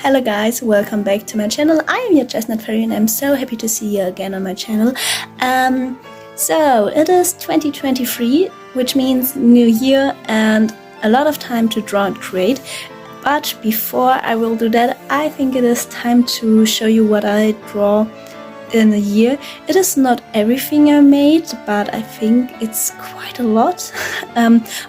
Hello guys, welcome back to my channel. I am your Chestnut Fairy and I'm so happy to see you again on my channel. So it is 2023, which means new year and a lot of time to draw and create. But before I will do that, I think it is time to show you what I draw in a year. It is not everything I made, but I think it's quite a lot.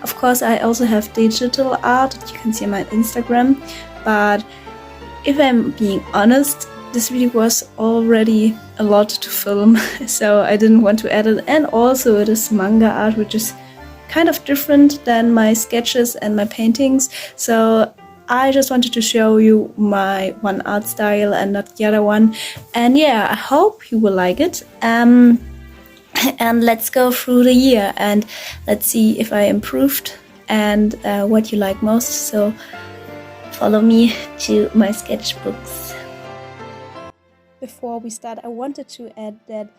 Of course, I also have digital art that you can see on my Instagram, but if I'm being honest, this video was already a lot to film, so I didn't want to add it. And also it is manga art, which is kind of different than my sketches and my paintings. So I just wanted to show you my one art style and not the other one. And yeah, I hope you will like it. And let's go through the year and let's see if I improved and what you like most. So follow me to my sketchbooks. Before we start, I wanted to add that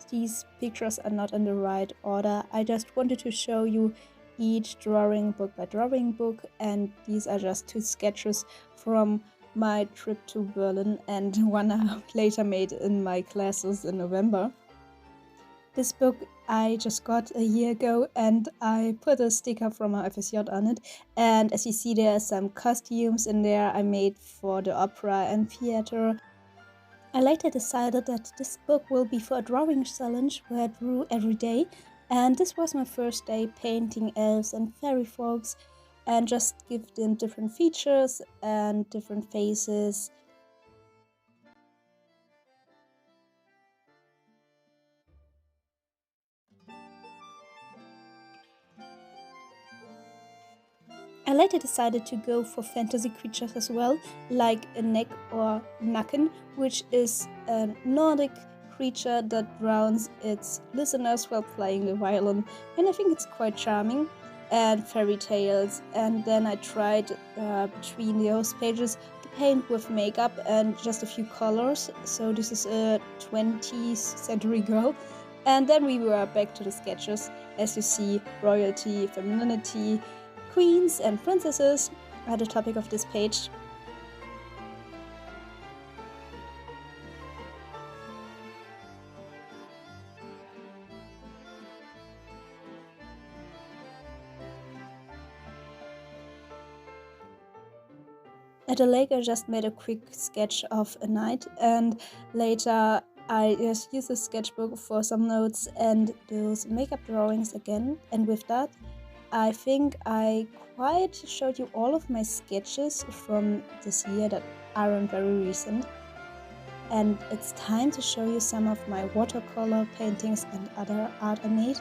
these pictures are not in the right order. I just wanted to show you each drawing book by drawing book, and these are just two sketches from my trip to Berlin and one I later made in my classes in November. This book I just got a year ago and I put a sticker from our FSJ on it, and as you see there are some costumes in there I made for the opera and theater. I later decided that this book will be for a drawing challenge where I drew every day, and this was my first day painting elves and fairy folks and just give them different features and different faces. I later decided to go for fantasy creatures as well, like a Neck or Naken, which is a Nordic creature that drowns its listeners while playing the violin, and I think it's quite charming, and fairy tales. And then I tried between those pages to paint with makeup and just a few colors, so this is a 20th century girl. And then we were back to the sketches. As you see, royalty, femininity, queens and princesses are the topic of this page. At the lake I just made a quick sketch of a knight, and later I just used the sketchbook for some notes and those makeup drawings again. And with that, I think I quite showed you all of my sketches from this year that aren't very recent. And it's time to show you some of my watercolor paintings and other art I made.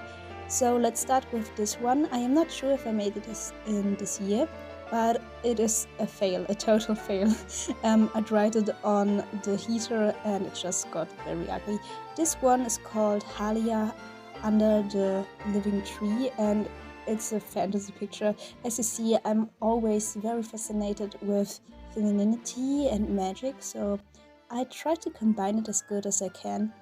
So let's start with this one. I am not sure if I made it in this year, but it is a fail, a total fail. I dried it on the heater and it just got very ugly. This one is called Halia Under the Living Tree, and it's a fantasy picture. As you see, I'm always very fascinated with femininity and magic, so I try to combine it as good as I can.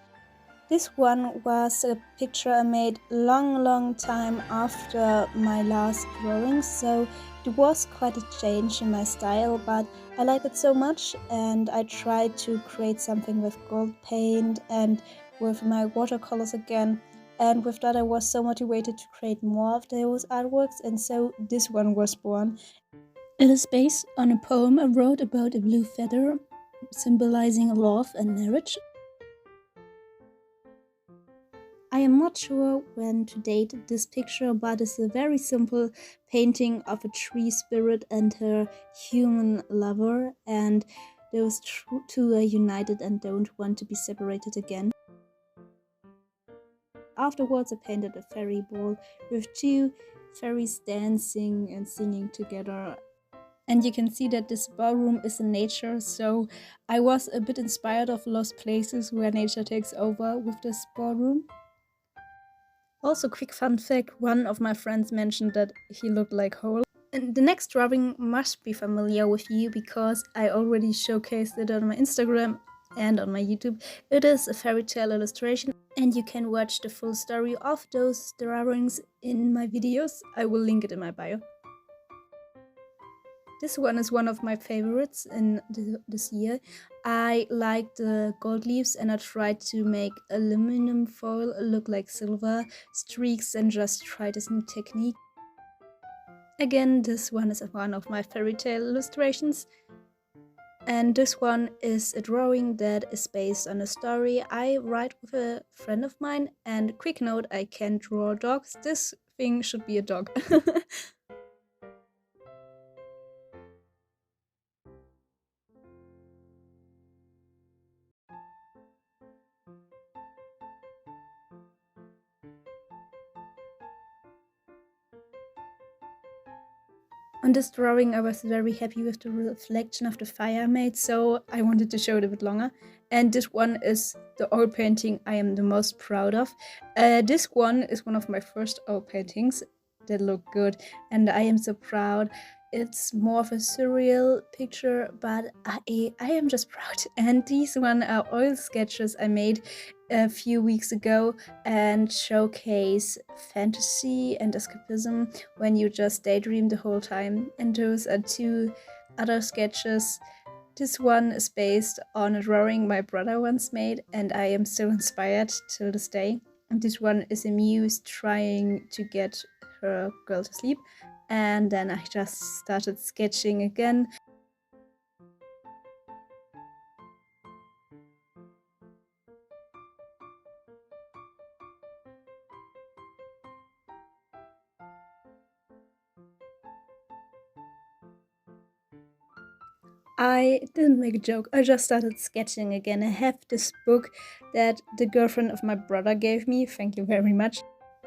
This one was a picture I made long time after my last drawing, so it was quite a change in my style, but I like it so much and I tried to create something with gold paint and with my watercolors again. And with that I was so motivated to create more of those artworks, and so this one was born. It is based on a poem I wrote about a blue feather, symbolizing love and marriage. I am not sure when to date this picture, but it's a very simple painting of a tree spirit and her human lover, and those two are united and don't want to be separated again. Afterwards, I painted a fairy ball with two fairies dancing and singing together. And you can see that this ballroom is in nature, so I was a bit inspired of Lost Places where nature takes over with this ballroom. Also, quick fun fact, one of my friends mentioned that he looked like Hole. And the next drawing must be familiar with you because I already showcased it on my Instagram and on my YouTube. It is a fairy tale illustration, and you can watch the full story of those drawings in my videos. I will link it in my bio. This one is one of my favorites in this year. I like the gold leaves and I tried to make aluminum foil look like silver streaks and just try this new technique. Again, this one is one of my fairy tale illustrations. And this one is a drawing that is based on a story I write with a friend of mine. And quick note, I can draw dogs. This thing should be a dog. On this drawing, I was very happy with the reflection of the fire I made, so I wanted to show it a bit longer. And this one is the oil painting I am the most proud of. This one is one of my first oil paintings that look good, and I am so proud. It's more of a surreal picture, but I am just proud. And these one are oil sketches I made a few weeks ago and showcase fantasy and escapism when you just daydream the whole time. And those are two other sketches. This one is based on a drawing my brother once made, and I am so inspired till this day. And this one is a muse trying to get her girl to sleep. And then I just started sketching again. I didn't make a joke, I just started sketching again. I have this book that the girlfriend of my brother gave me, thank you very much.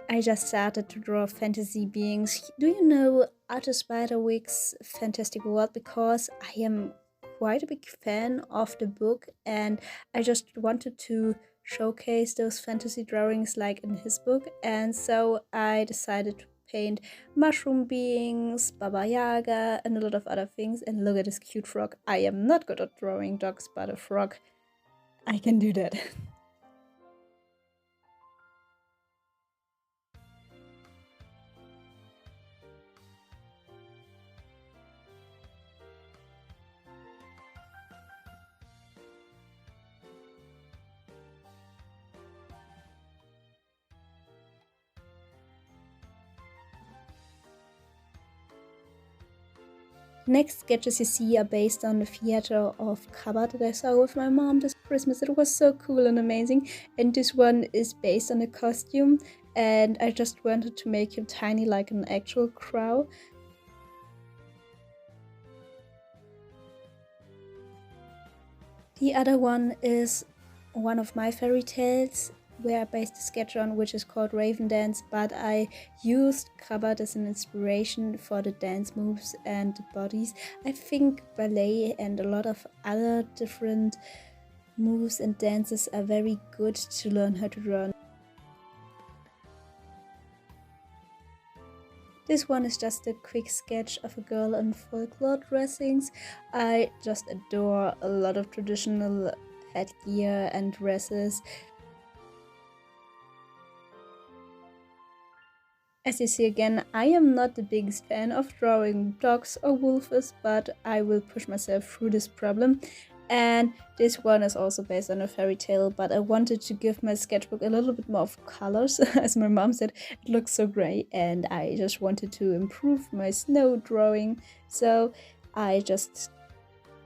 I just started to draw fantasy beings. Do you know Arthur Spiderwick's Fantastic World? Because I am quite a big fan of the book and I just wanted to showcase those fantasy drawings like in his book, and so I decided to paint mushroom beings, Baba Yaga, and a lot of other things. And look at this cute frog. I am not good at drawing dogs, but a frog, I can do that. Next sketches you see are based on the theater of Kabba that I saw with my mom this Christmas. It was so cool and amazing. And this one is based on a costume, and I just wanted to make him tiny like an actual crow. The other one is one of my fairy tales where I based a sketch on, which is called Raven Dance, but I used Krabat as an inspiration for the dance moves and the bodies. I think ballet and a lot of other different moves and dances are very good to learn how to draw. This one is just a quick sketch of a girl in folklore dressings. I just adore a lot of traditional headgear and dresses. As you see again, I am not the biggest fan of drawing dogs or wolves, but I will push myself through this problem. And this one is also based on a fairy tale, but I wanted to give my sketchbook a little bit more of colors. As my mom said, it looks so gray, and I just wanted to improve my snow drawing. So I just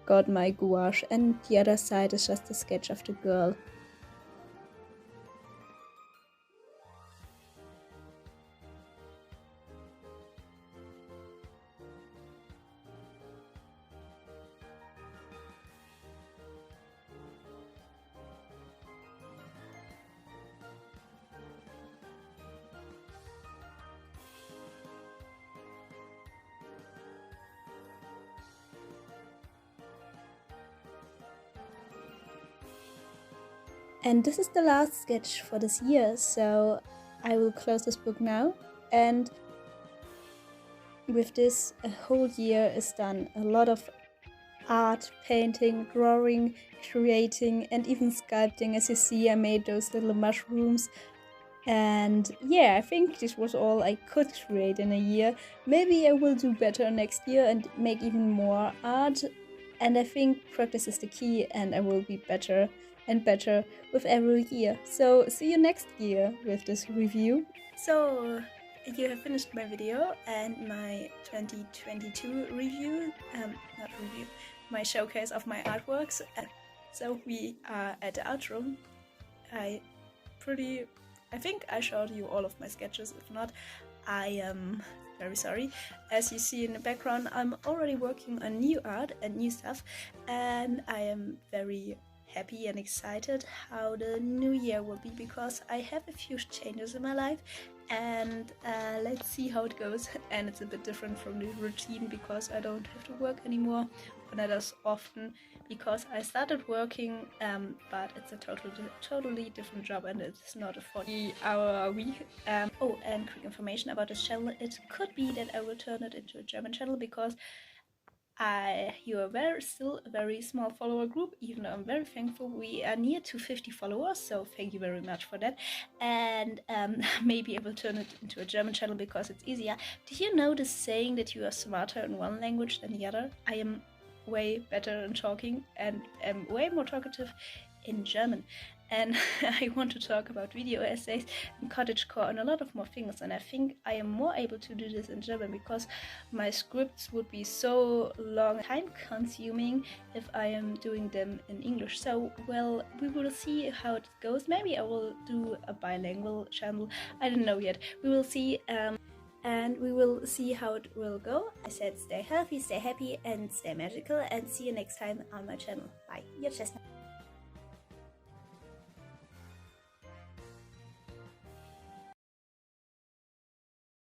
got my gouache, and the other side is just a sketch of the girl. And this is the last sketch for this year, so I will close this book now. And with this, a whole year is done. A lot of art, painting, drawing, creating, and even sculpting. As you see, I made those little mushrooms. And yeah, I think this was all I could create in a year. Maybe I will do better next year and make even more art. And I think practice is the key, and I will be better and better with every year. So see you next year with this review. So you have finished my video and my 2022 review, not review, my showcase of my artworks. So we are at the outro. I think I showed you all of my sketches. If not, I am very sorry. As you see in the background, I'm already working on new art and new stuff, and I am very happy and excited how the new year will be, because I have a few changes in my life, and let's see how it goes. And it's a bit different from the routine because I don't have to work anymore, not as often, because I started working, but it's a totally different job, and it's not a 40-hour week. Oh, and quick information about this channel: it could be that I will turn it into a German channel, because you are still a very small follower group, even though I'm very thankful. We are near to 50 followers, so thank you very much for that. And maybe I will turn it into a German channel because it's easier. Did you know this saying that you are smarter in one language than the other? I am way better in talking and am way more talkative in German. And I want to talk about video essays and cottagecore and a lot of more things, and I think I am more able to do this in German because my scripts would be so long, time consuming if I am doing them in English. So well, we will see how it goes. Maybe I will do a bilingual channel, I don't know yet. We will see, and we will see how it will go. I said stay healthy, stay happy, and stay magical, and see you next time on my channel. Bye, your Chestnut.